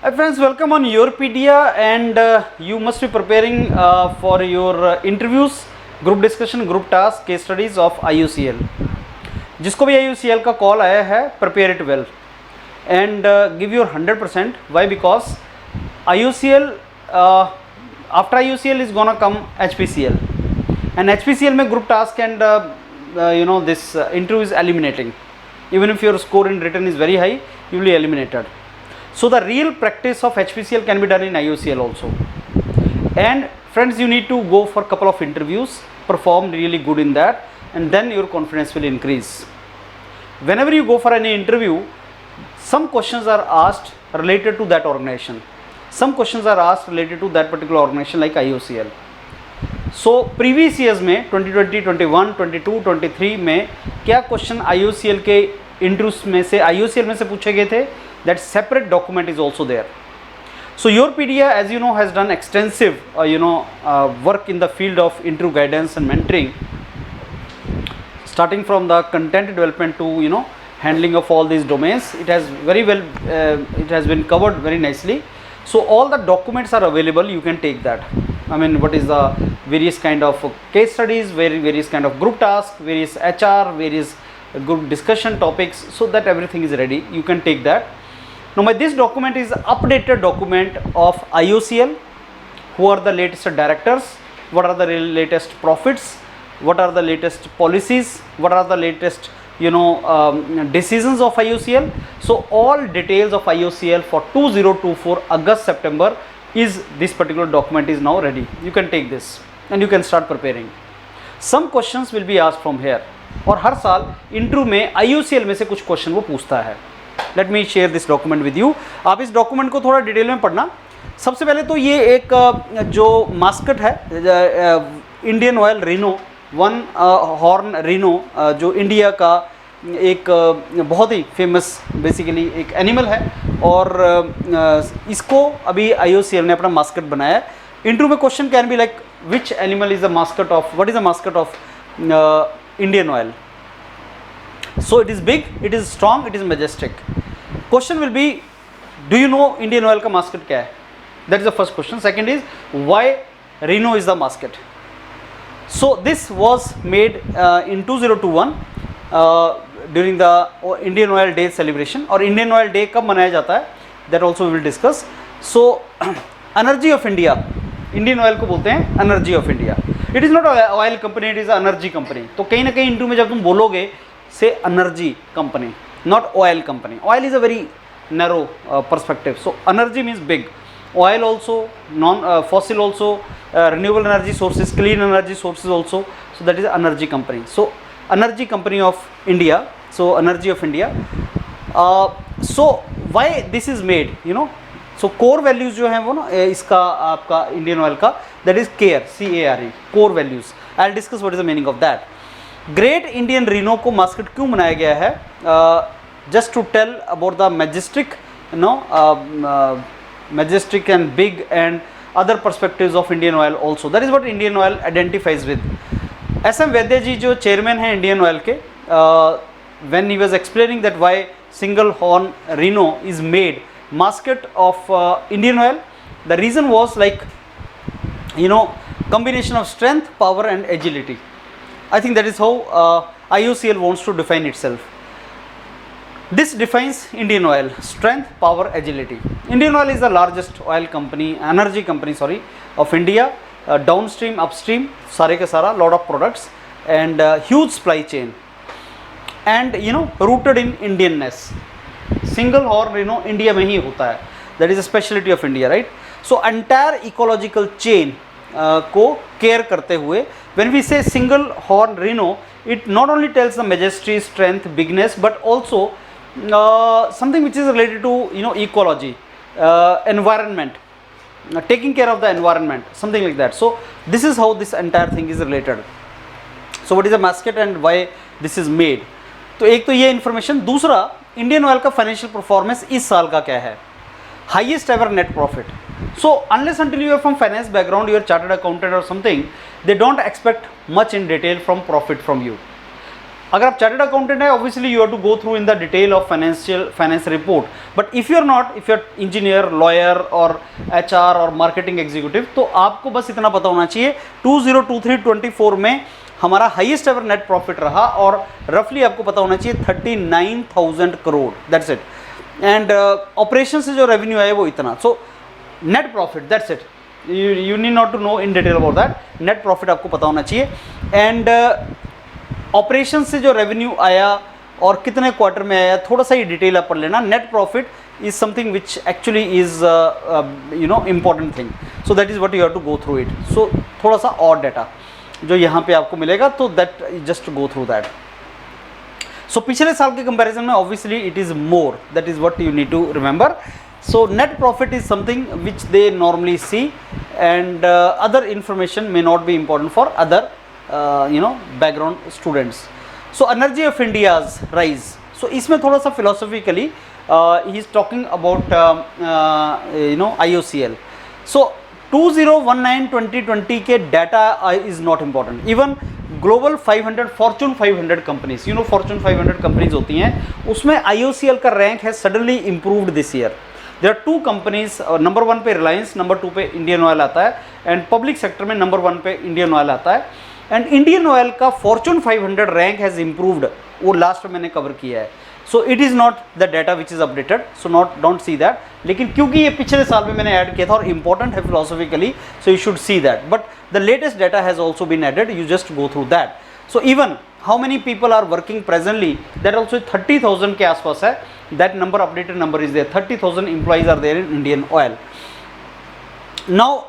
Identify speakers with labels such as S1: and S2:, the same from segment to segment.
S1: Hi friends, welcome on Yourpedia, and you must be preparing for your interviews, group discussion, group task, case studies of IUCL. जिसको भी IUCL का call आया है, prepare it well and give your 100%. Why? Because IUCL after IUCL is gonna come HPCL, and HPCL में group task and this interview is eliminating. Even if your score in written is very high, you will be eliminated. So the real practice of HPCL can be done in IUCL also. And friends, you need to go for a couple of interviews, perform really good in that, and then your confidence will increase. Whenever you go for any interview, some questions are asked related to that organization. Some questions are asked related to that particular organization like IUCL. So previous years में 2020, 21, 22, 23 में क्या question IUCL के interviews में से IUCL में से पूछे गए थे? That separate document is also there. So Yourpedia, as you know, has done extensive work in the field of interview guidance and mentoring, starting from the content development to handling of all these domains. It has very well it has been covered very nicely. So all the documents are available. You can take that. I mean, what is the various kind of case studies, various kind of group tasks, various HR, various group discussion topics, so that everything is ready. You can take that. Now this document is updated document of IUCL. Who are the latest directors, what are the latest profits, what are the latest policies, what are the latest decisions of IUCL. So all details of IUCL for 2024 August September is this particular document is now ready. You can take this and you can start preparing. Some questions will be asked from here, और हर साल interview में IUCL में से कुछ question वो पूछता है. Let me share this document with you. आप इस डॉक्यूमेंट को थोड़ा डिटेल में पढ़ना. सबसे पहले तो ये एक जो मास्कट है Indian oil Reno, one horn Reno, जो इंडिया का एक बहुत ही फेमस बेसिकली एक एनिमल है, और इसको अभी IUCL ने अपना मास्कट बनाया है. इंटरव्यू में question can be like which animal is the mascot of, what is the mascot of Indian oil. So it is big, it is strong, it is majestic. Question will be, do you know Indian oil का mascot क्या है? That is the first question. Second is, why Reno is the mascot? So this was made in 2021 during the Indian Oil Day celebration. और Indian Oil Day कब मनाया जाता है? That also we will discuss. So energy of India, Indian oil को बोलते हैं energy of India. It is not an oil company, it is an energy company. तो कहीं ना कहीं इंटरव्यू में जब तुम बोलोगे से energy company, not oil company. Oil is a very narrow perspective. So energy means big. Oil also, fossil also, renewable energy sources, clean energy sources also. So that is energy company. So energy company of India. So energy of India. So why this is made? So core values जो हैं वो ना इसका आपका Indian oil का, that is care, CARE, core values. I'll discuss what is the meaning of that. Great Indian Reno को mascot क्यों बनाया गया है? Just to tell about the majestic, majestic and big and other perspectives of Indian oil also. That is what Indian oil identifies with. SM वैद्य जी जो chairman हैं Indian oil के, when he was explaining that why single horn Reno is made mascot of Indian oil, the reason was like combination of strength, power and agility. I think that is how IUCL wants to define itself. This defines Indian oil: strength, power, agility. Indian oil is the largest oil company, energy company of India. Downstream, upstream, सारे के सारा lot of products and huge supply chain, and rooted in Indianness. Single horn India में ही होता है. That is a specialty of India, right? So entire ecological chain को care करते हुए, when we say single horn Reno, it not only tells the majesty, strength, bigness, but also something which is related to ecology, environment, taking care of the environment, something like that. So this is how this entire thing is related. So what is the mascot and why this is made? तो एक तो ये information. दूसरा, Indian oil का financial performance इस साल का क्या है? Highest ever net profit. So unless until you are from finance background, you are chartered accountant और something, they don't expect much in detail from profit from you. अगर आप chartered accountant है, obviously you have to go through in the detail of finance report, but if you are not, if you are engineer, lawyer और HR और marketing executive, तो आपको बस इतना पता होना चाहिए 2023-24 में हमारा हाईएस्ट एवर नेट प्रॉफिट रहा और रफली आपको पता होना चाहिए 39,000 crore, that's it. And operation से जो रेवेन्यू आया वो इतना, so net profit, that's it, you need not to know in detail about that, net profit आपको पता होना चाहिए। एंड ऑपरेशन से जो रेवेन्यू आया और कितने क्वार्टर में आया, थोड़ा सा ही डिटेल आप पढ़ लेना। Net profit is something which actually is important thing, so that is what you have to go through it. So थोड़ा सा और डाटा जो यहाँ पे आपको मिलेगा, तो that just go through that. So पिछले साल के कंपैरिजन में obviously it is more, that is what you need to remember. So net profit is something which they normally see, and other information may not be important for other background students. So energy of India's rise. So इसमें थोड़ा सा philosophically he is talking about IOCL. So 2019-2020 के data is not important. Even global 500 Fortune 500 companies, you know Fortune 500 companies होती हैं, उसमें IOCL का rank है suddenly improved this year. There are 2 companies, number 1 पे रिलायंस, नंबर 2 पे इंडियन ऑयल आता है, एंड पब्लिक सेक्टर में नंबर 1 पे इंडियन ऑयल आता है। एंड इंडियन ऑयल का फॉर्चून 500 रैंक हैज़ इम्प्रूव्ड, वो लास्ट में मैंने कवर किया है। So it is not the data which is updated, so not don't see that, लेकिन क्योंकि ये पिछले साल में मैंने ऐड किया था और इंपॉर्टेंट है philosophically, so you should see that, but the latest data has also been added, you just go through that. So even how many people are working presently, that also 30,000 के आसपास है, that number updated number is there, 30,000 employees are there in Indian oil. Now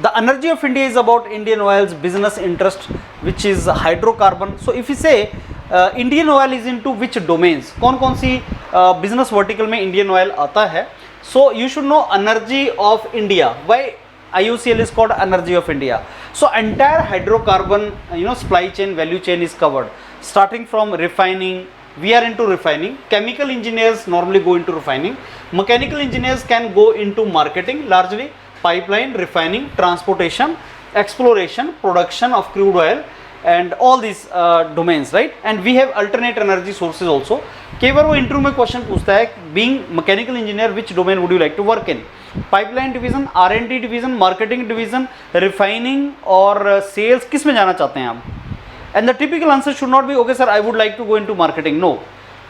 S1: the energy of India is about Indian Oil's business interest, which is hydrocarbon. So if you say Indian Oil is into which domains, कौन कौन सी business vertical में Indian Oil आता है, so you should know energy of India. Why IOCL is called energy of India? So entire hydrocarbon supply chain, value chain is covered, starting from refining. We are into refining. Chemical engineers normally go into refining. Mechanical engineers can go into marketing largely. Pipeline, refining, transportation, exploration, production of crude oil, and all these domains, right? And we have alternate energy sources also. कई बार वो interview में question पूछता है, being mechanical engineer, which domain would you like to work in? Pipeline division, R&D division, marketing division, refining और sales, किस में जाना चाहते हैं आप? And the typical answer should not be, okay sir, I would like to go into marketing. No.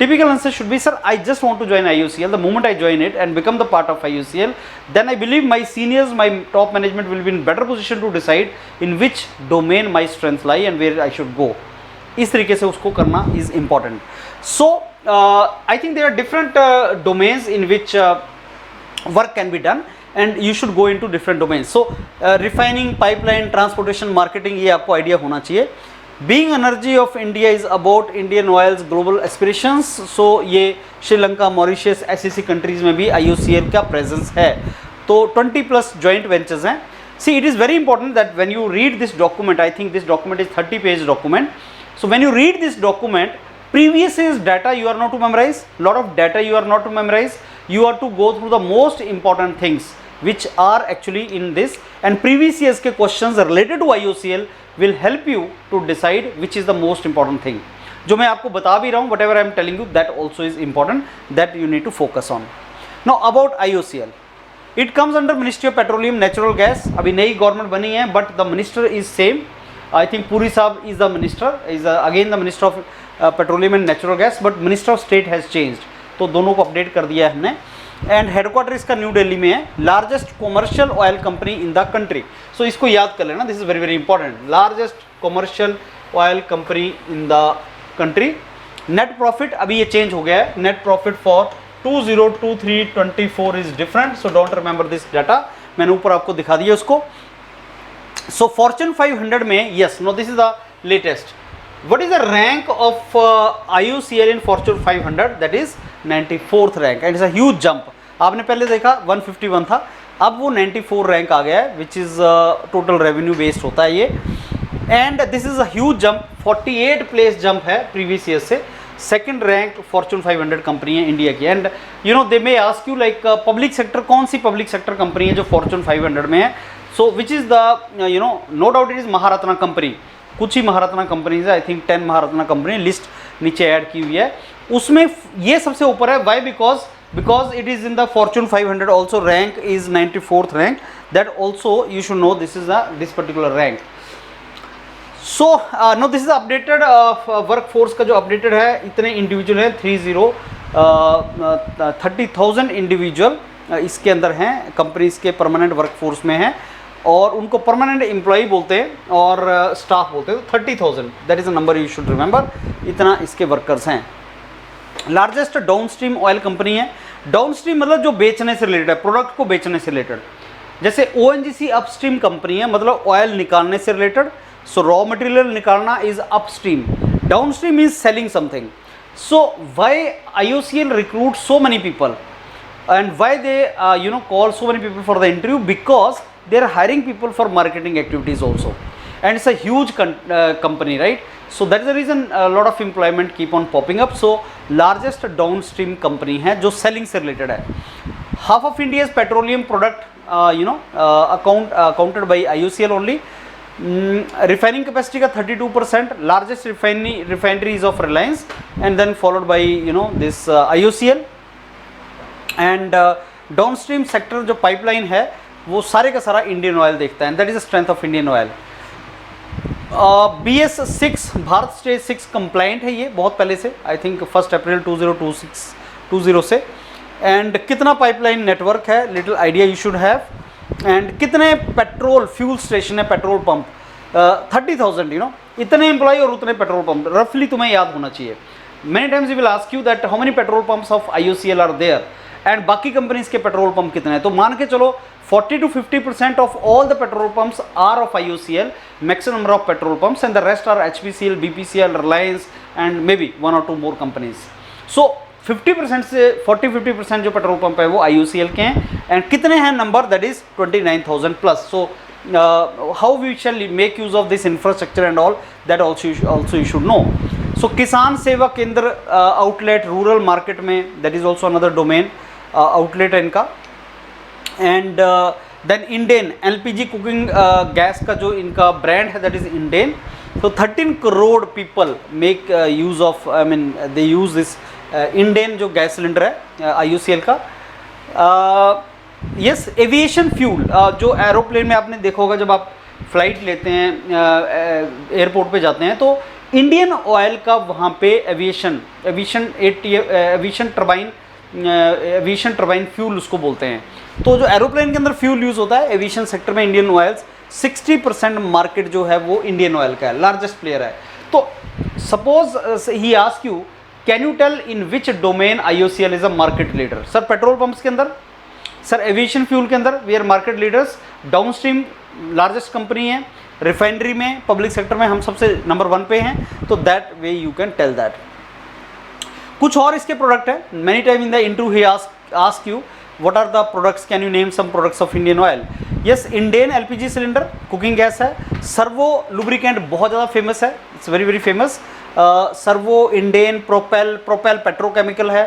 S1: Typical answer should be, sir, I just want to join IOCL. The moment I join it and become the part of IOCL, then I believe my seniors, my top management will be in better position to decide in which domain my strengths lie and where I should go. इस तरीके से उसको करना is important. So I think there are different domains in which work can be done, and you should go into different domains. So refining, pipeline, transportation, marketing, ये आपको idea होना चाहिए. Being energy of India is about Indian Oil's global aspirations. So ये Sri Lanka, Mauritius, SEC countries में भी IOCL का presence है, तो 20+ joint ventures हैं. See, it is very important that when you read this document, I think this document is 30-page document. So when you read this document, previous year's data you are not to memorize, lot of data you are not to memorize, you are to go through the most important things which are actually in this, and previous years के questions related to IOCL will help you to decide which is the most important thing. जो मैं आपको बता भी रहा हूँ, whatever I am telling you, that also is important, that you need to focus on. Now about IOCL, it comes under Ministry of Petroleum, Natural Gas. अभी नई government बनी है, but the minister is same. I think Puri साहब is the minister, is again the Minister of Petroleum and Natural Gas, but Minister of State has changed. तो दोनों को update कर दिया है हमने. एंड हेडक्वार्टर इसका न्यू दिल्ली में है, largest commercial oil company in the country. So इसको याद कर लेना, this is very very important, largest commercial oil company in the country. Net profit अभी ये चेंज हो गया है, net profit for 2023-24 is different, so don't remember this data, मैंने ऊपर आपको दिखा दिया उसको. सो फॉर्च्यून 500 में, yes, no this is the latest. What is the rank of IOCL in Fortune 500? That is 94th rank, and it's a huge jump. आपने पहले देखा 151 था, अब वो 94 रैंक आ गया है, which is total revenue based होता है ये. And this is a huge jump, 48 place jump है प्रीवियस ईयर से. सेकंड रैंक फॉर्च्यून 500 कंपनी है इंडिया की. And you know they may ask you like public sector, कौन सी पब्लिक सेक्टर कंपनी है जो फॉर्च्यून 500 में है? So which is the no doubt it is Maharatna company. कुछ ही महारत्ना कंपनीज है, I think 10 Maharatna company list नीचे ऐड की हुई है, उसमें ये सबसे ऊपर है। Why? Because it is in the Fortune 500 also, rank is 94th rank, that also you should know this is this particular rank. So no this is updated workforce का जो अपडेटेड है, इतने इंडिविजुअल हैं 30,000 इंडिविजुअल इसके अंदर हैं, companies के permanent workforce में हैं, और उनको परमानेंट एम्प्लॉई बोलते हैं और स्टाफ बोलते हैं। तो 30,000 that is a number you should remember, इतना इसके वर्कर्स हैं। लार्जेस्ट डाउनस्ट्रीम ऑयल कंपनी है। डाउनस्ट्रीम मतलब जो बेचने से रिलेटेड है, प्रोडक्ट को बेचने से रिलेटेड। जैसे ओएनजीसी अपस्ट्रीम कंपनी है, मतलब ऑयल निकालने से रिलेटेड, सो रॉ मटेरियल निकालना is upstream, downstream is selling something. So why IOCL recruit so many people and why they call so many people for the interview? Because they are hiring people for marketing activities also, and it's a huge company, right? So that is the reason a lot of employment keep on popping up. So largest downstream company है जो selling से related है। Half of India's petroleum product accounted by IOCL only। refining capacity का 32%, largest refinery is of Reliance, and then followed by this IOCL। and downstream sector जो pipeline है वो सारे का सारा इंडियन ऑयल देखता है, and that is the strength of Indian oil। BS6 Bharat stage 6 compliant है, ये बहुत पहले से, आई थिंक 1 अप्रैल 2020 से। एंड कितना पाइपलाइन नेटवर्क है, little idea you should have. And कितने पेट्रोल फ्यूल स्टेशन है, पेट्रोल पंप 30,000, इतने एम्प्लॉय और उतने पेट्रोल पंप, रफली तुम्हें याद होना चाहिए। Many times you will ask you that how many petrol pumps of IOCL are there, and बाकी कंपनीज के पेट्रोल पंप कितने हैं। तो मान के चलो 40 to 50% of all the petrol pumps are of IOCL, maximum number of petrol pumps, and the rest are HPCL, BPCL, Reliance, and maybe 1 or 2 more companies। So 50% से 40-50% जो पेट्रोल पंप है वो IOCL के हैं, एंड कितने हैं number, that is 29,000 plus. So how we shall make use of this infrastructure and all, that also you should know. So Kisan Seva Kendra outlet rural market में, that is also another domain outlet है इनका। And then Indane LPG cooking gas का जो इनका brand है, that is Indane. तो 13 crore people make use of, I mean they use this Indane जो gas cylinder है IOCL का। यस, एविएशन फ्यूल जो एरोप्लेन में आपने देखा होगा, जब आप फ्लाइट लेते हैं एयरपोर्ट पे जाते हैं, तो इंडियन ऑयल का वहाँ पे एविएशन टर्बाइन फ्यूल उसको बोलते हैं। तो जो एरोप्लेन के अंदर फ्यूल यूज़ होता है एविएशन सेक्टर में, इंडियन ऑयल्स 60% मार्केट जो है वो इंडियन ऑयल का है, लार्जेस्ट प्लेयर है। तो suppose he ask you, can you tell in which domain IOCL is a market leader? Sir petrol pumps के अंदर, सर एविएशन फ्यूल के अंदर we are market leaders, downstream largest company है, refinery में, public sector में हम सबसे नंबर 1 पे हैं। तो that way you can tell that. कुछ और इसके प्रोडक्ट है, many time in the interview he ask you what are the products, can you name some products of Indian oil? yes, Indian LPG cylinder cooking gas है। Servo lubricant बहुत ज़्यादा famous है, it's very very famous. Servo, Indane, propel petrochemical है।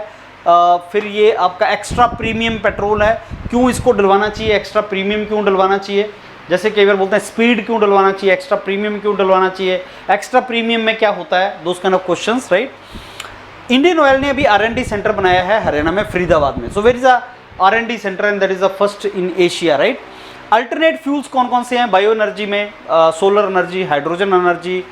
S1: फिर ये आपका extra premium petrol है। क्यों इसको डलवाना चाहिए, एक्स्ट्रा प्रीमियम क्यों डलवाना चाहिए? जैसे कई बार बोलते हैं स्पीड क्यों डलवाना चाहिए, एक्स्ट्रा प्रीमियम क्यों डलवाना चाहिए, एक्स्ट्रा प्रीमियम में क्या होता है, those kind of questions, right. Indian oil ने अभी R&D सेंटर बनाया है हरियाणा में, फरीदाबाद में। So where is a R&D centre, and that is the first in Asia, right. Alternate fuels कौन कौन से हैं बायो एनर्जी में? Solar energy, hydrogen energy,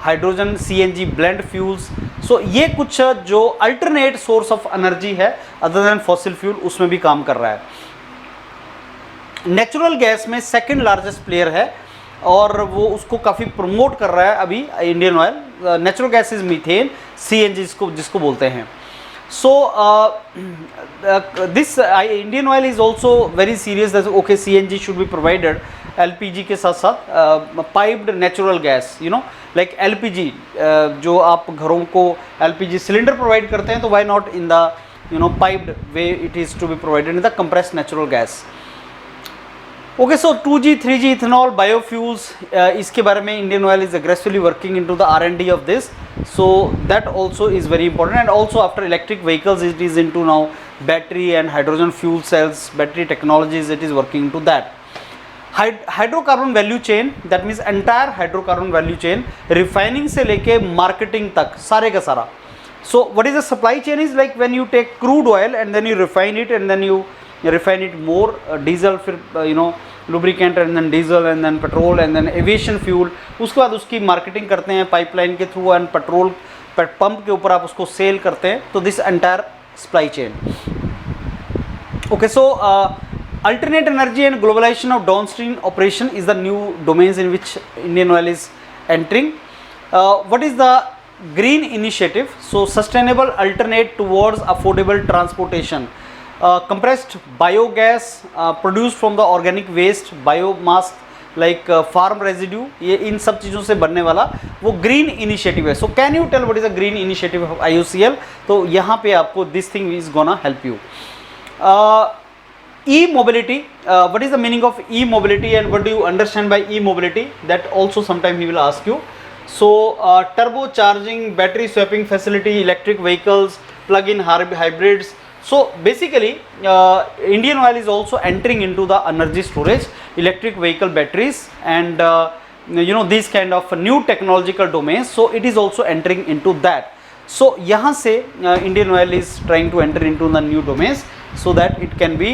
S1: hydrogen CNG blend fuels. So ये कुछ जो अल्टरनेट सोर्स ऑफ एनर्जी है other than fossil fuel, उसमें भी काम कर रहा है। नेचुरल गैस में सेकंड लार्जेस्ट प्लेयर है, और वो उसको काफ़ी प्रमोट कर रहा है अभी Indian oil. Natural gas is methane, CNG जिसको बोलते हैं। So this Indian oil is also very serious that okay, CNG should be provided LPG के साथ साथ piped natural gas, like LPG जो आप घरों को LPG सिलेंडर प्रोवाइड करते हैं, तो why not in the piped way it is to be provided in the compressed natural gas। Okay, so 2G 3G ethanol biofuels, इसके बारे में Indian oil is aggressively working into the R&D of this, so that also is very important. And also after electric vehicles it is into now battery and hydrogen fuel cells, battery technologies, it is working into that. Hydrocarbon value chain, that means entire hydrocarbon value chain, refining से लेके marketing तक सारे का सारा. So what is the supply chain is like when you take crude oil and then you refine it and then you refine it more, diesel, फिर lubricant and then diesel and then petrol and then aviation fuel, उसके बाद उसकी marketing करते हैं pipeline के through and petrol pump के ऊपर आप उसको सेल करते हैं. तो this entire supply chain. Okay, so alternate energy and globalization of downstream operation is the new domains in which Indian Oil is entering. What is the green initiative? So sustainable alternate towards affordable transportation, compressed biogas produced from the organic waste, biomass like farm residue, ये इन सब चीज़ों से बनने वाला वो green initiative है. So can you tell what is the green initiative of IOCL? तो यहाँ पे आपको this thing is gonna help you. E-mobility, what is the meaning of e-mobility and what do you understand by e-mobility? That also sometime he will ask you. So turbocharging, battery swapping facility, electric vehicles, plug-in hybrids. So basically Indian Oil is also entering into the energy storage, electric vehicle batteries and these kind of new technological domains. So it is also entering into that. So यहाँ से Indian Oil is trying to enter into the new domains so that it can be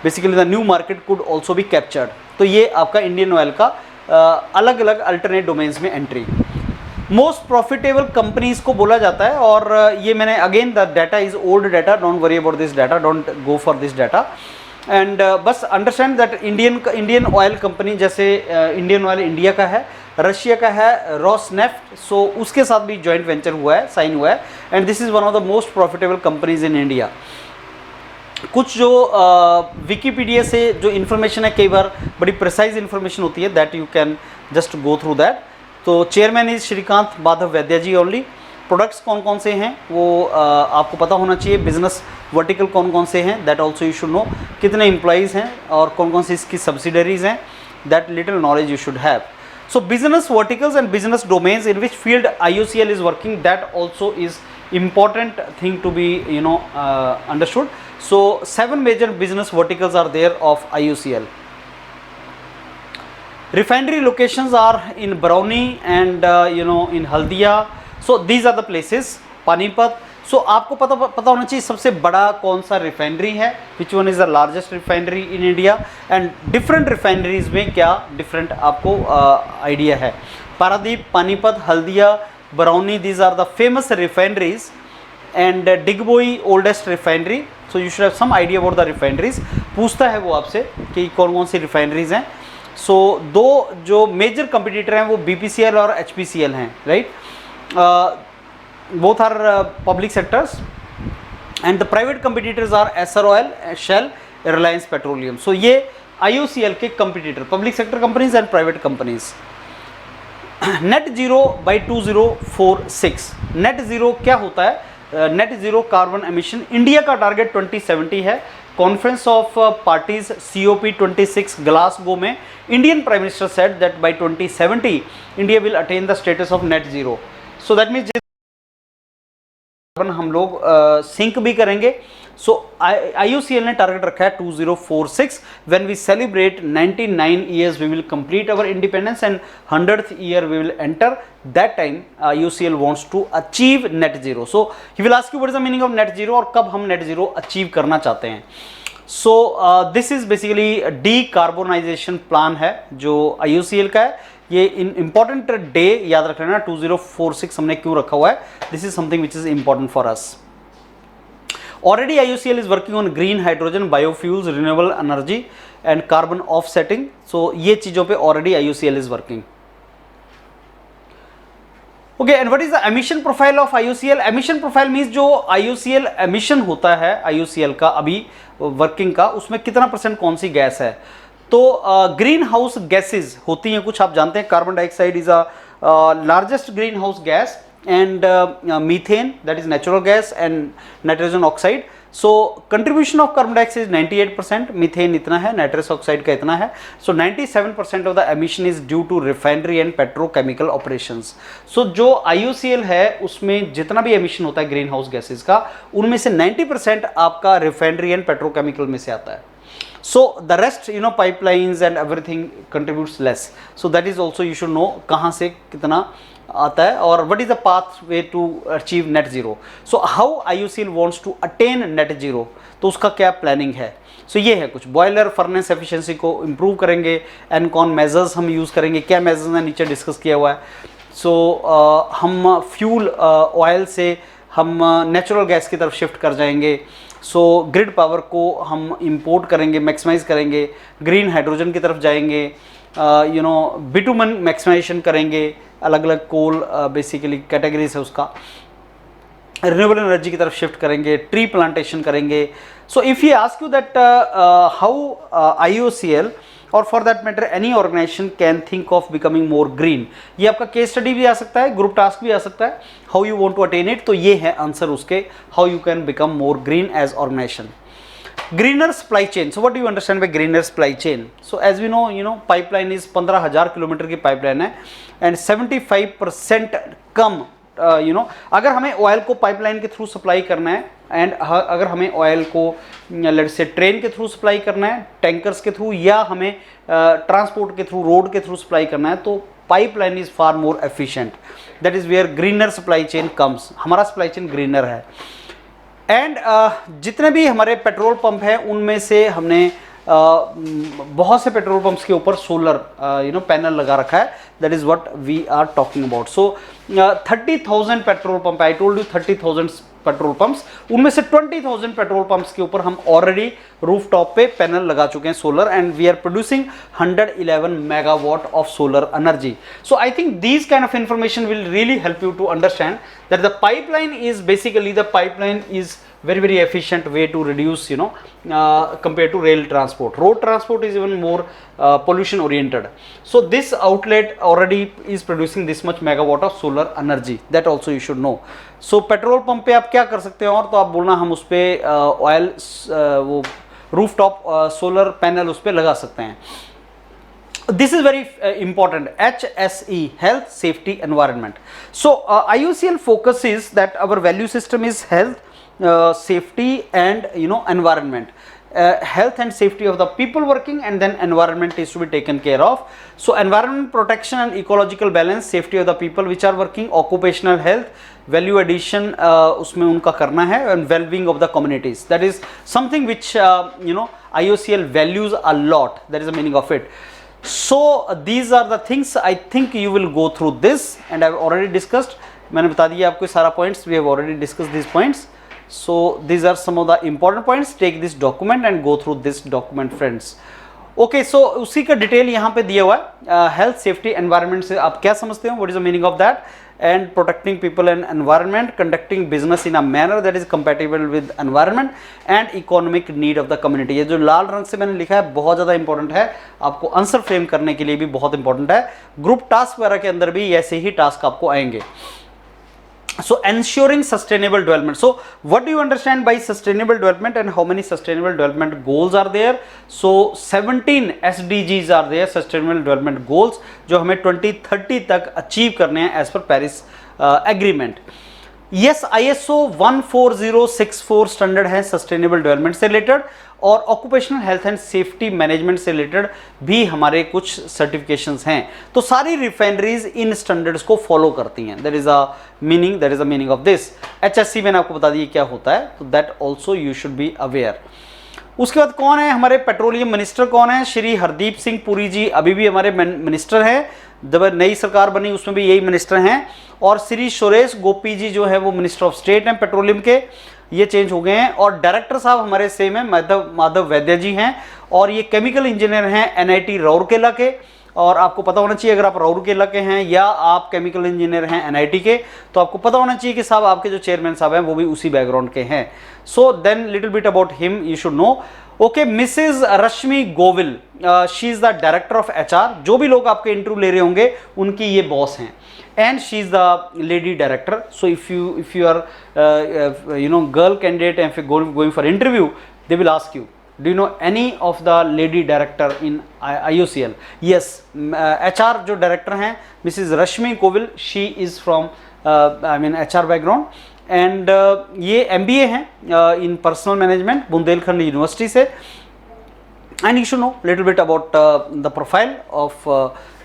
S1: basically the new market could also be captured. तो ये आपका Indian Oil का अलग अलग alternate domains में entry. Most profitable companies को बोला जाता है और ये मैंने again the data is old data, don't worry about this data, don't go for this data and बस understand that Indian oil company जैसे इंडियन ऑयल इंडिया का है, रशिया का है रोसनेफ्ट, सो उसके साथ भी जॉइंट वेंचर हुआ है, साइन हुआ है and this is one of the most profitable companies in India. कुछ जो विकीपीडिया से जो इन्फॉर्मेशन है कई बार बड़ी प्रिसाइज इन्फॉर्मेशन होती है, that you can just go through that. तो चेयरमैन इज श्रीकांत माधव वैद्या जी ओनली. प्रोडक्ट्स कौन कौन से हैं वो आपको पता होना चाहिए. बिजनेस वर्टिकल कौन कौन से हैं that also you should no. कितने एम्प्लॉइज़ हैं और कौन कौन सी इसकी सब्सिडरीज हैं, that little knowledge you should have. So business verticals and business domains in which field IOCL is working, that also is important thing to be understood. So 7 major business verticals are there of IOCL. Refinery locations are in Barauni and in Haldia. So these are the places. Panipat. So आपको पता होना चाहिए सबसे बड़ा कौन सा refinery है, which one is the largest refinery in India and different refineries में क्या डिफरेंट आपको आइडिया है. Paradip, Panipat, Haldia, Barauni, these are the famous refineries and Digboi oldest refinery. So you should have some idea about the refineries. पूछता है वो आपसे कि कौन कौन सी रिफाइनरीज हैं. सो दो जो मेजर कंपटीटर हैं वो BPCL और HPCL हैं, right. Both are public sectors and the private competitors are Essar Oil, Shell, Reliance Petroleum. So ये IOCL के competitor, public sector companies and private companies. Net zero by 2046. Net zero क्या होता है? Net zero carbon emission. India का target 2070 है. Conference of Parties COP26 Glasgow में Indian Prime Minister said that by 2070 India will attain the status of net zero. So that means हम लोग sink भी करेंगे. सो IOCL ने टारगेट रखा है 2046. When we celebrate 99 years we will complete our independence and 100th year we will enter. That time IOCL wants to achieve net zero. So he will ask you what is the meaning of net zero और कब हम net zero achieve करना चाहते हैं. So this is basically decarbonisation plan है जो IOCL का है. ये इम्पॉर्टेंट डे याद रख लेना, 2046 हमने क्यों रखा हुआ है. This is something which is important for us. Already IOCL is working on green hydrogen, biofuels, renewable energy and carbon offsetting. So ये चीज़ों पे already IOCL is working. Okay, and what is the emission profile of IOCL? Emission profile means जो IOCL emission होता है IOCL का अभी working का, उसमें कितना % कौन सी गैस है. तो ग्रीन हाउस गैसेज होती हैं कुछ, आप जानते हैं. Carbon dioxide is a largest green house gas and methane that is natural gas and nitrogen oxide. So contribution of carbon dioxide 98%, methane इतना है, नाइट्रस ऑक्साइड का इतना है. So 97% of the emission is due to refinery and petrochemical operations. So जो IOCL है उसमें जितना भी एमिशन होता है ग्रीन हाउस गैसेज का, उनमें से 90% आपका रिफाइनरी एंड पेट्रोकेमिकल में से आता है. So the rest, you know, pipelines and everything contributes less. So that is also you should know कहाँ से कितना आता है और what is the pathway to achieve net zero. So how IOCL wants to attain net zero, तो उसका क्या planning है. सो ये है कुछ. बॉयलर फर्नेस एफिशिएंसी को इम्प्रूव करेंगे. एंड कौन मेजर्स हम यूज़ करेंगे, क्या मेजर्स हैं नीचे डिस्कस किया हुआ है. सो हम फ्यूल ऑयल से हम नेचुरल गैस की तरफ शिफ्ट कर जाएंगे. सो ग्रिड पावर को हम इंपोर्ट करेंगे, मैक्सिमाइज करेंगे. ग्रीन हाइड्रोजन की तरफ जाएंगे. यू नो बिटुमन मैक्सिमाइजेशन करेंगे. अलग अलग कोल बेसिकली कैटेगरीज है उसका. रिन्यूएबल एनर्जी की तरफ शिफ्ट करेंगे. ट्री प्लांटेशन करेंगे. So if you ask you that how IOCL और for that matter any organisation can think of becoming more green, ये आपका केस स्टडी भी आ सकता है, ग्रुप टास्क भी आ सकता है. How you want to attain it, तो ये है आंसर उसके, how you can become more green as organisation. Greener supply chain. So what do you understand by greener supply chain. So as we know, you know, pipeline is 15,000 kilometre की pipeline है and 75% कम you know, अगर हमें oil को pipeline के through supply करना है and अगर हमें ऑयल को लेट्स से ट्रेन के थ्रू सप्लाई करना है, टैंकर्स के थ्रू, या हमें ट्रांसपोर्ट के थ्रू, रोड के थ्रू सप्लाई करना है, तो pipeline is far more efficient. That is where greener supply chain comes. हमारा सप्लाई चेन ग्रीनर है. एंड जितने भी हमारे पेट्रोल पंप हैं उनमें से हमने बहुत से पेट्रोल पंप्स के ऊपर सोलर यू नो पैनल लगा रखा है. That is what we are talking about. So 30,000 petrol pump, I told you 30,000 petrol pumps, उनमें से 20,000 पेट्रोल पंप्स के ऊपर हम ऑलरेडी रूफ टॉप पे पैनल लगा चुके हैं solar. And we are producing 111 megawatt of solar energy. So I think these kind of information will really help you to understand that the pipeline is basically, the pipeline is very efficient way to reduce, you know, compared to rail transport. Road transport is even more pollution oriented. So this outlet already is producing this much megawatt of solar energy. That also you should know. So petrol pump पे आप क्या कर सकते हैं, और तो आप बोलना हम उस पर ऑयल वो रूफ टॉप सोलर पैनल उस पर लगा सकते हैं. This is very important. HSE, health, safety, environment. So IOCL focuses that our value system is health, safety and, you know, environment. Health and safety of the people working, and then environment is to be taken care of. So environment protection and ecological balance, safety of the people which are working, occupational health, value addition उसमें उनका करना है, and well-being of the communities. That is something which you know, IOCL values a lot. That is the meaning of it. So these are the things I think you will go through this, and I have already discussed. मैंने बता दिया आपको सारा points. We have already discussed these points. So these are some of the important points. Take this document and go through this document, friends. Okay, so उसी का detail यहाँ पे दिया हुआ है. हेल्थ, सेफ्टी, एनवायरनमेंट से आप क्या समझते हो, what is the meaning of that. And protecting people and environment, conducting business in a manner that is compatible with environment, and economic need of the community. ये जो लाल रंग से मैंने लिखा है बहुत ज़्यादा इंपॉर्टेंट है, आपको आंसर फ्रेम करने के लिए भी बहुत इंपॉर्टेंट है. ग्रुप टास्क वगैरह के अंदर भी ऐसे ही टास्क आपको आएंगे. So ensuring sustainable development. So what do you understand by sustainable development, and how many sustainable development goals are there? So 17 SDGs are there, sustainable development goals, जो हमें 2030 तक अचीव करने हैं as per Paris agreement. Yes, ISO 14064 standard है sustainable development से related, और occupational health and safety management से related भी हमारे कुछ सर्टिफिकेशंस हैं. तो सारी रिफाइनरीज इन स्टैंडर्ड्स को फॉलो करती हैं. That is a meaning of this. HSC मैंने आपको बता दिया क्या होता है, तो that also you should be aware. उसके बाद कौन है हमारे पेट्रोलियम मिनिस्टर, कौन है, श्री हरदीप सिंह पुरी जी अभी भी हमारे मिनिस्टर हैं. जब नई सरकार बनी उसमें भी यही मिनिस्टर हैं. और श्री सुरेश गोपी जी जो है वो मिनिस्टर ऑफ स्टेट हैं पेट्रोलियम के, ये चेंज हो गए हैं. और डायरेक्टर साहब हमारे सेम है, माधव वैद्य जी हैं, और ये केमिकल इंजीनियर हैं NIT राउरकेला के. और आपको पता होना चाहिए, अगर आप राउरकेला के हैं या आप केमिकल इंजीनियर हैं NIT के, तो आपको पता होना चाहिए कि साहब आपके जो चेयरमैन साहब हैं वो भी उसी बैकग्राउंड के हैं. So then little bit about him you should know. Okay, Mrs Rashmi Govil, she is the director of HR. जो भी लोग आपके इंटरव्यू ले रहे होंगे उनकी ये बॉस हैं, and she is the lady director. So if you are you know, girl candidate, and if you're going for interview, they will ask you, do you know any of the lady director in IOCL? Yes, HR जो director हैं Mrs Rashmi Govil, she is from I mean HR background, and ये MBA हैं in personal management Bundelkhand university से. and you should know little bit about the profile of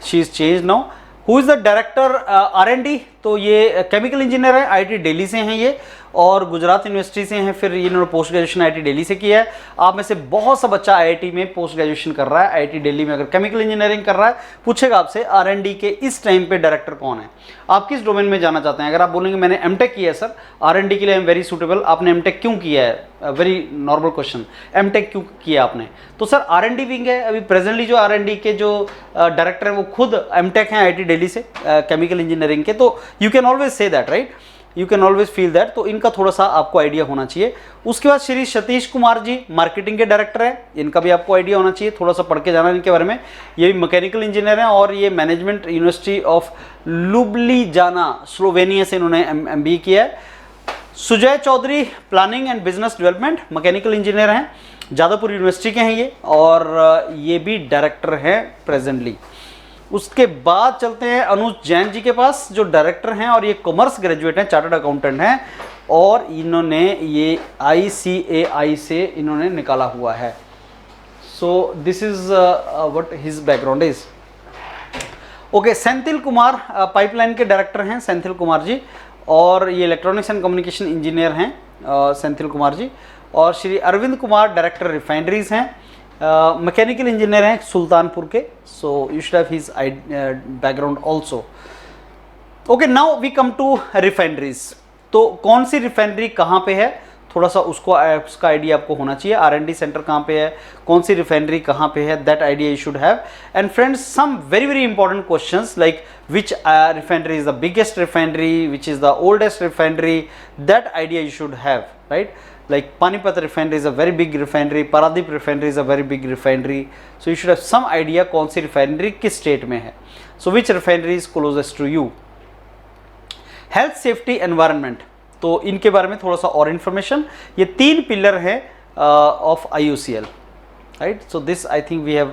S1: she is changed now. Who is the director R&D? तो ये chemical engineer है, IIT Delhi से हैं ये, और गुजरात यूनिवर्सिटी से हैं। फिर इन्होंने पोस्ट ग्रेजुएशन IIT दिल्ली से किया है। आप में से बहुत सा बच्चा IIT में पोस्ट ग्रेजुएशन कर रहा है, IIT दिल्ली में अगर केमिकल इंजीनियरिंग कर रहा है, पूछेगा आपसे R&D के इस टाइम पे डायरेक्टर कौन है, आप किस डोमेन में जाना चाहते हैं। अगर आप बोलेंगे मैंने M.Tech किया है सर, R&D के लिए आई एम वेरी सूटेबल, आपने M.Tech क्यों किया है, वेरी नॉर्मल क्वेश्चन, M.Tech क्यों किया आपने, तो सर R&D विंग है। अभी प्रेजेंटली जो R&D के जो डायरेक्टर हैं वो खुद M.Tech हैं IIT दिल्ली से केमिकल इंजीनियरिंग के, तो you can always say that, right, you can always feel that. तो इनका थोड़ा सा आपको आइडिया होना चाहिए। उसके बाद श्री सतीश कुमार जी मार्केटिंग के डायरेक्टर हैं, इनका भी आपको आइडिया होना चाहिए, थोड़ा सा पढ़ के जाना इनके बारे में। ये भी मैकेनिकल इंजीनियर हैं और ये management university of Ljubljana Slovenia से इन्होंने MBA किया है। Sujay Chaudhary planning and business development, mechanical engineer हैं, जादवपुर यूनिवर्सिटी के हैं ये, और ये भी डायरेक्टर हैं प्रेजेंटली। उसके बाद चलते हैं अनुज जैन जी के पास, जो डायरेक्टर हैं और ये कॉमर्स ग्रेजुएट हैं, चार्टर्ड अकाउंटेंट हैं, और इन्होंने ये ICAI से इन्होंने निकाला हुआ है। सो this is what his background is. Okay, Senthil Kumar pipeline के डायरेक्टर हैं सेंथिल कुमार जी, और ये इलेक्ट्रॉनिक्स एंड कम्युनिकेशन इंजीनियर हैं सेंथिल कुमार जी। और श्री अरविंद कुमार डायरेक्टर रिफाइनरीज हैं, मैकेनिकल इंजीनियर हैं सुल्तानपुर के। So you should have his background also. Okay, now we come to refineries. तो कौन सी रिफाइनरी कहाँ पे है, थोड़ा सा उसका आइडिया आपको होना चाहिए। R&D सेंटर कहाँ पे है, कौन सी रिफाइनरी कहाँ पे है, that idea you should have. And friends, some very very important questions like which refinery is the biggest refinery, which is the oldest refinery, that idea you should have, right? Like Panipat refinery is a very big refinery, Paradip refinery is a very big refinery, so you should have some idea कौन सी refinery किस state में है। So which refinery is closest to you? Health safety environment, तो इनके बारे में थोड़ा सा और इन्फॉर्मेशन। ये 3 पिलर है of IUCL, right? So this I think we have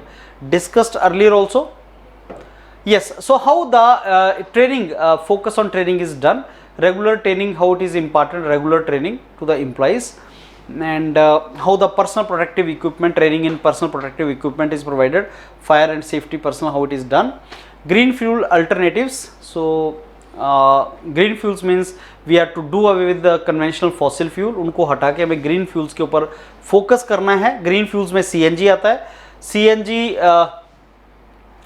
S1: discussed earlier also. Yes, so how the training, focus on training is done, regular training, how it is important, regular training to the employees, and how the personal protective equipment, training in personal protective equipment is provided, fire and safety personal, how it is done. Green fuel alternatives, so green fuels means we have to do away with the conventional fossil fuel, उनको हटा के हमें green fuels के ऊपर focus करना है। green fuels में CNG आता है, CNG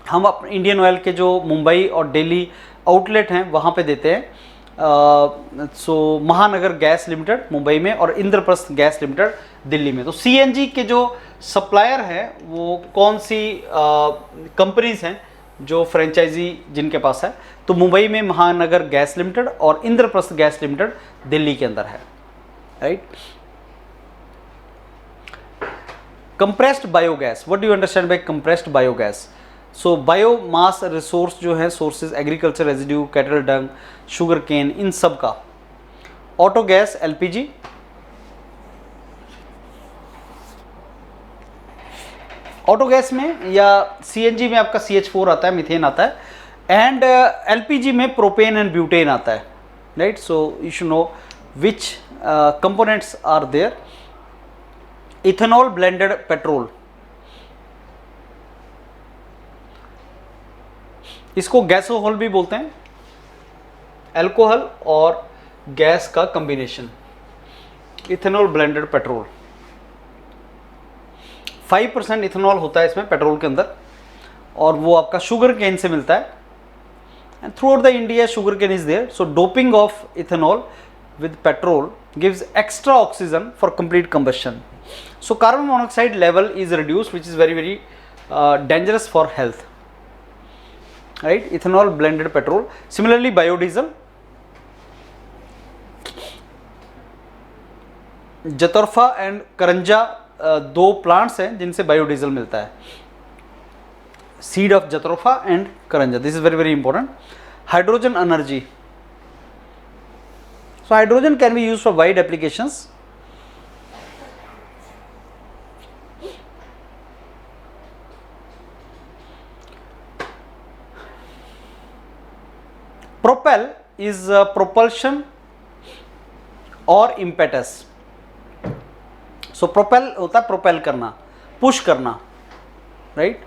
S1: हम अपने इंडियन ऑयल के जो मुंबई और दिल्ली आउटलेट हैं वहाँ पे देते हैं। सो महानगर गैस लिमिटेड मुंबई में और इंद्रप्रस्थ गैस लिमिटेड दिल्ली में। तो CNG के जो सप्लायर हैं वो कौन सी कंपनीज हैं जो फ्रेंचाइजी जिनके पास है, तो मुंबई में महानगर गैस लिमिटेड और इंद्रप्रस्थ गैस लिमिटेड दिल्ली के अंदर है, right. Compressed biogas, what do you understand by compressed biogas? So biomass resource जो है, sources agriculture residue, cattle dung, sugar cane, इन सब का। Auto gas LPG, auto gas में या CNG में आपका CH4 आता है, मीथेन आता है, एंड LPG में प्रोपेन एंड ब्यूटेन आता है, right. So you should know which components are there. Ethanol blended petrol, इसको गैसोहॉल भी बोलते हैं, अल्कोहल और गैस का combination, ethanol blended petrol. 5% ethanol होता है इसमें पेट्रोल के अंदर, और वो आपका शुगर केन से मिलता है। And throughout the India sugar cane is there. So doping of ethanol with petrol gives extra oxygen for complete combustion. So carbon monoxide level is reduced, which is very very dangerous for health, right? Ethanol blended petrol. Similarly biodiesel, jatropha and karanja 2 plants हैं जिनसे biodiesel मिलता है, seed of jatropha and karanja, this is very very important. Hydrogen energy, so hydrogen can be used for wide applications. Propel is propulsion और impetus. सो propel होता है propel करना, push करना, right?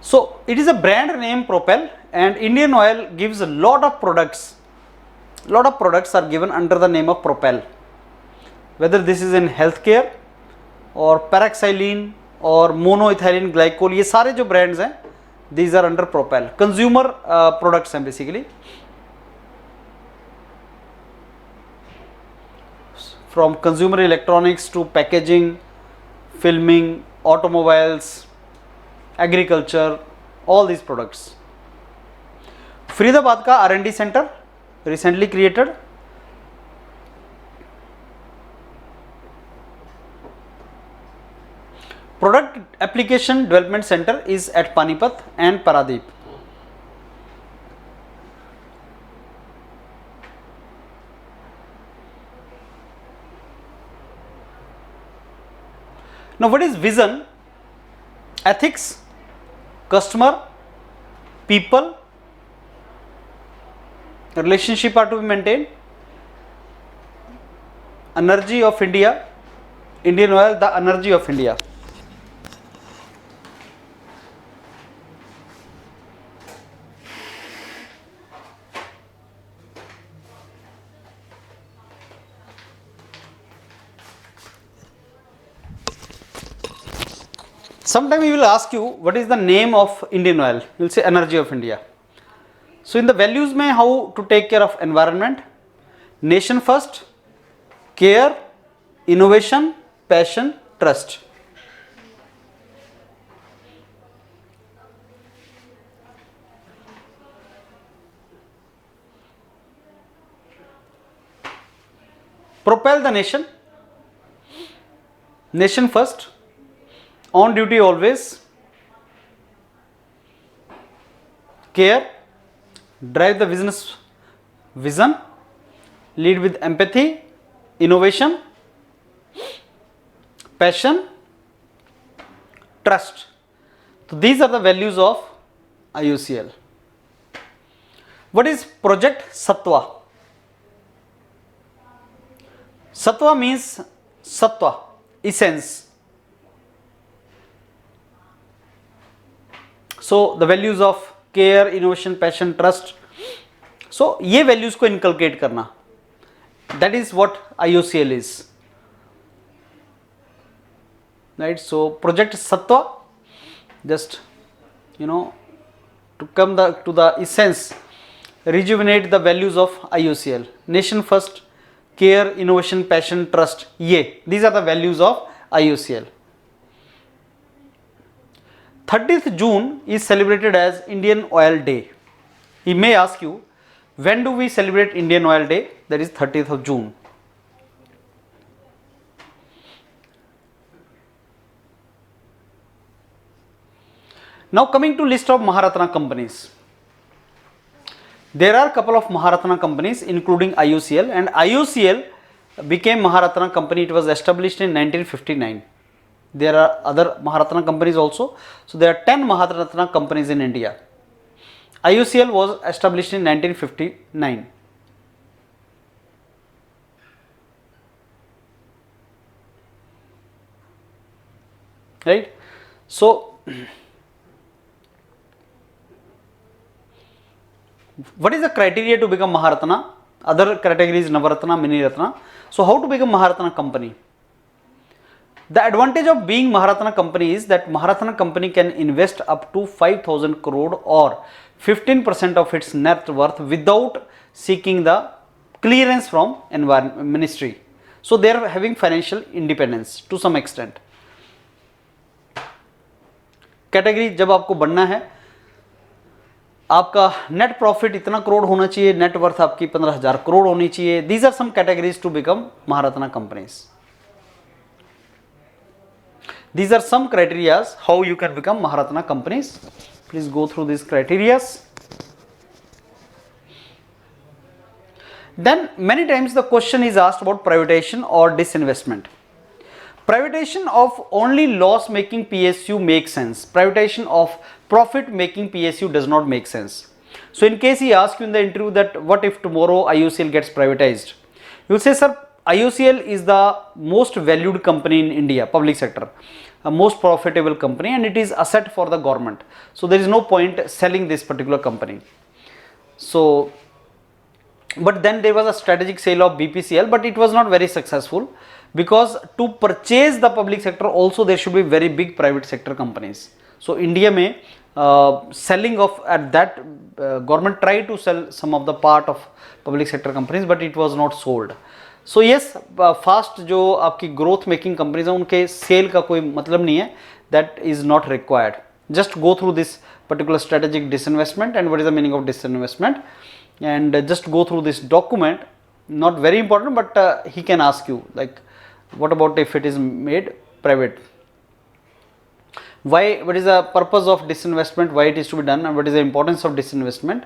S1: So it is a brand name Propel, and Indian Oil gives a lot of products. Lot of products are given under the name of Propel. Whether this is in healthcare or paraxylene or monoethylene glycol, ये सारे जो brands हैं, these are under Propel. Consumer products हैं basically. From consumer electronics to packaging, filming, automobiles, agriculture, all these products. Faridabad का R&D center recently created. Product application development center is at Panipat and Paradeep. Now what is vision? Ethics, customer, people, relationship are to be maintained. Energy of India, Indian Oil, the energy of India. Sometime he will ask you what is the name of Indian Oil. You will say energy of India. So in the values mein, how to take care of environment, nation first, care, innovation, passion, trust. Propel the nation, nation first, on duty always, care, drive the business vision, lead with empathy, innovation, passion, trust. So these are the values of IOCL. What is Project Sattva? Sattva means sattva, essence. So the values of care, innovation, passion, trust. So ये values को inculcate करना. That is what IOCL is. Right. So Project Sattva, just to come to the essence, rejuvenate the values of IOCL. Nation first, care, innovation, passion, trust. These are the values of IOCL. 30th June is celebrated as Indian Oil Day. He may ask you, when do we celebrate Indian Oil Day? That is 30th of June. Now coming to list of Maharatna companies. There are a couple of Maharatna companies including IOCL, and IOCL became Maharatna company. It was established in 1959. There are other Maharatna companies also. So there are 10 Maharatna companies in India. IOCL was established in 1959. Right? So what is the criteria to become Maharatna? Other categories Navaratna, Mini Ratna. So how to become Maharatna company? The advantage of being Maharatna company is that Maharatna company can invest up to 5,000 crore or 15% of its net worth without seeking the clearance from Environment Ministry. So they are having financial independence to some extent. Category जब आपको बनना है, आपका net profit इतना करोड़ होना चाहिए, net worth आपकी 15,000 करोड़ होनी चाहिए. These are some categories to become Maharatna companies. These are some criteria how you can become Maharatna companies. Please go through these criteria. Then many times the question is asked about privatization or disinvestment. Privatization of only loss making PSU makes sense. Privatization of profit making PSU does not make sense. So in case he asks you in the interview that what if tomorrow IOCL gets privatized, you will say, sir, IOCL is the most valued company in India, public sector, a most profitable company, and it is asset for the government. So there is no point selling this particular company. So, but then there was a strategic sale of BPCL, but it was not very successful, because to purchase the public sector also there should be very big private sector companies. So India में selling of at that government tried to sell some of the part of public sector companies, but it was not sold. So yes, fast जो आपकी growth making companies हैं उनके sale का कोई मतलब नहीं है, that is not required. Just go through this particular strategic disinvestment and what is the meaning of disinvestment, and just go through this document. Not very important, but he can ask you like, what about if it is made private? Why? What is the purpose of disinvestment? Why it is to be done, and what is the importance of disinvestment,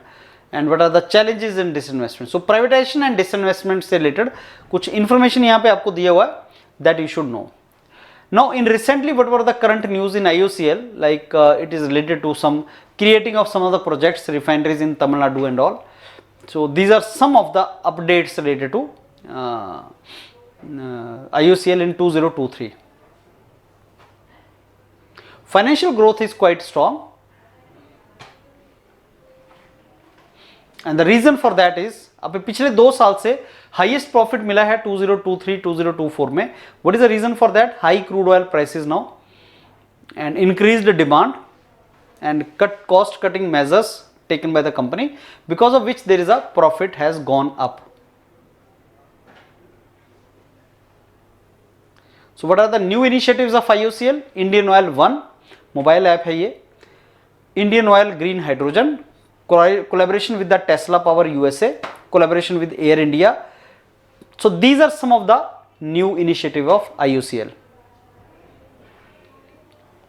S1: and what are the challenges in disinvestment? So privatization and disinvestment से related कुछ information यहाँ पे आपको दिया हुआ है that you should know. Now in recently, what were the current news in IOCL? Like it is related to some creating of some of the projects, refineries in Tamil Nadu and all. So these are some of the updates related to IOCL in 2023. Financial growth is quite strong, and the reason for that is अब पिछले 2 साल से highest profit मिला है 2023 2024 में. What is the reason for that? High crude oil prices now and increased demand and cost cutting measures taken by the company, because of which there is a profit has gone up. So what are the new initiatives of IOCL? Indian Oil One mobile app है ये, Indian Oil Green Hydrogen, collaboration with the Tesla Power USA, collaboration with Air India. So these are some of the new initiative of IOCL.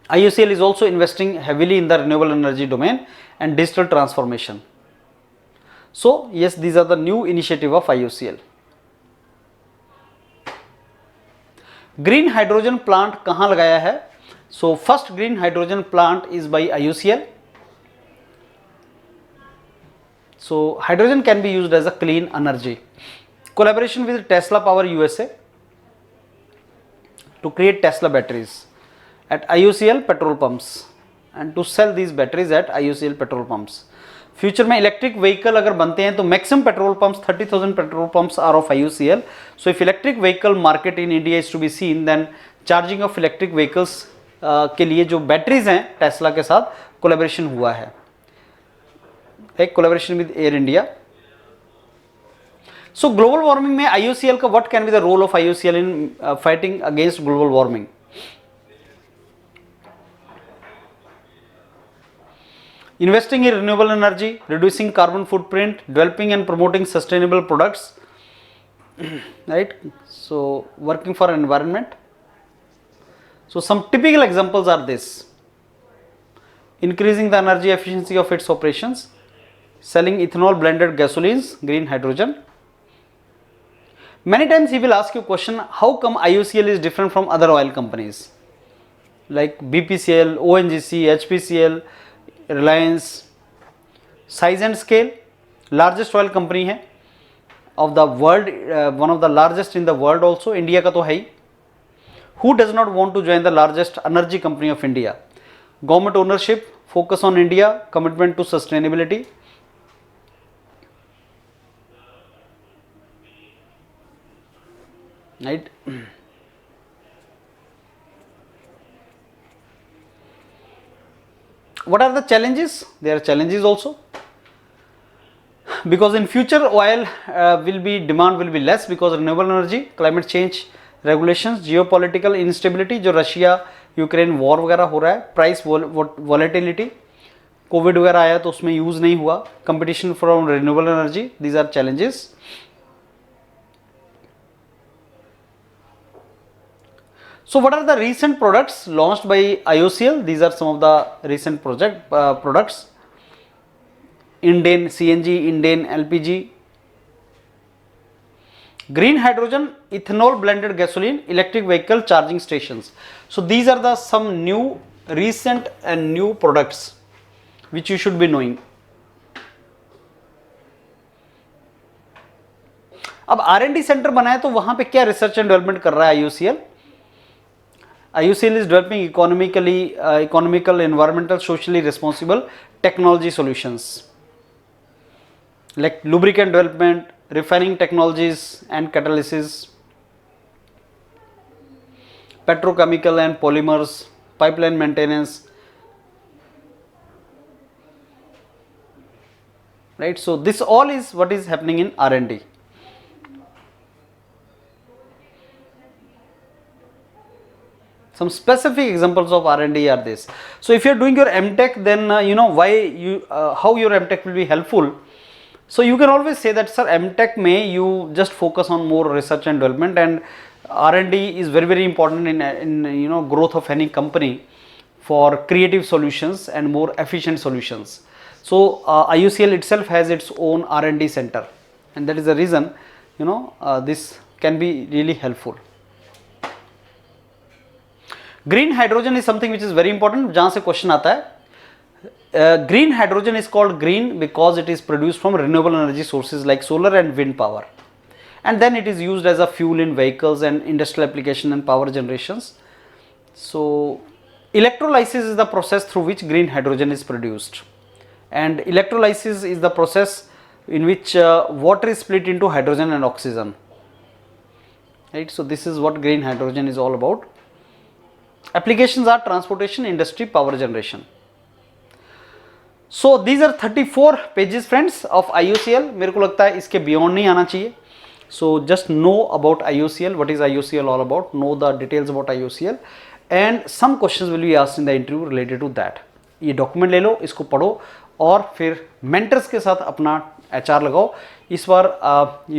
S1: IOCL is also investing heavily in the renewable energy domain and digital transformation. So yes, these are the new initiative of IOCL. Green hydrogen plant कहाँ लगाया है? So first green hydrogen plant is by IOCL. So hydrogen can be used as a clean energy. Collaboration with Tesla Power USA to create Tesla batteries at IOCL petrol pumps and to sell these batteries at IOCL petrol pumps. Future में electric vehicle अगर बनते हैं तो maximum petrol pumps 30,000 petrol pumps are of IOCL. So if electric vehicle market in India is to be seen, then charging of electric vehicles के लिए जो batteries हैं Tesla के साथ कोलैबोरेशन हुआ है, एक collaboration with Air India. So global warming में IOCL का what can be the role of IOCL in fighting against global warming? Investing in renewable energy, reducing carbon footprint, developing and promoting sustainable products, right? So working for environment. So some typical examples are this: increasing the energy efficiency of its operations, selling ethanol blended gasolines, green hydrogen. Many times he will ask you question, how come IOCL is different from other oil companies like BPCL, ONGC, HPCL, Reliance? Size and scale, largest oil company है of the world, one of the largest in the world also. India का तो है ही. Who does not want to join the largest energy company of India? Government ownership, focus on India, commitment to sustainability. Right? What are the challenges? There are challenges also, because in future oil will be demand will be less because renewable energy, climate change regulations, geopolitical instability, जो Russia Ukraine war वगैरह हो रहा है, price volatility, Covid वगैरह आया तो उसमें use नहीं हुआ, competition from renewable energy, these are challenges. So what are the recent products launched by IOCL? These are some of the recent products. Indane CNG, Indane LPG, green hydrogen, ethanol blended gasoline, electric vehicle charging stations. So these are the some new recent and new products which you should be knowing. अब R&D centre बनाए तो वहां पे क्या research and development कर रहा है IUCL? IUCL is developing economical, environmental, socially responsible technology solutions like lubricant development, refining technologies and catalysis, petrochemical and polymers, pipeline maintenance, right? So this all is what is happening in R&D. Some specific examples of R&D are this. So if you are doing your MTech, then how your MTech will be helpful. So you can always say that, sir, MTech may you just focus on more research and development, and R&D is very important in growth of any company for creative solutions and more efficient solutions. So IUCL itself has its own R&D center, and that is the reason this can be really helpful. Green hydrogen is something which is very important, जहां से question आता है. Green hydrogen is called green because it is produced from renewable energy sources like solar and wind power, and then it is used as a fuel in vehicles and industrial application and power generations. So electrolysis is the process through which green hydrogen is produced, and electrolysis is the process in which water is split into hydrogen and oxygen, right? So this is what green hydrogen is all about. Applications are transportation, industry, power generation. So these are 34 pages friends of IUCL. मेरे को लगता है इसके beyond नहीं आना चाहिए. So just know about IUCL, what is IUCL all about, know the details about IUCL, and some questions will be asked in the interview related to that. ये document ले लो, इसको पढ़ो और फिर mentors के साथ अपना HR लगाओ. इस बार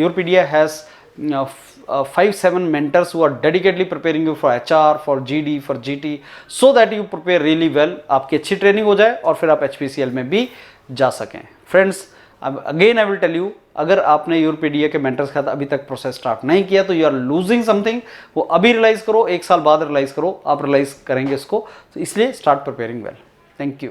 S1: Europedia has 5-7 mentors who are dedicatedly preparing you for HR, for GD, for GT, so that you prepare really well. आपकी अच्छी ट्रेनिंग हो जाए और फिर आप HPCL में भी जा सकें. Friends, again I will tell you, अगर आपने यूरोपीडिया के मेंटर्स के साथ अभी तक प्रोसेस स्टार्ट नहीं किया तो यू आर लूजिंग समथिंग. वो अभी रियलाइज करो, 1 साल बाद रियलाइज करो, आप रियलाइज करेंगे इसको. तो इसलिए start preparing well. Thank you.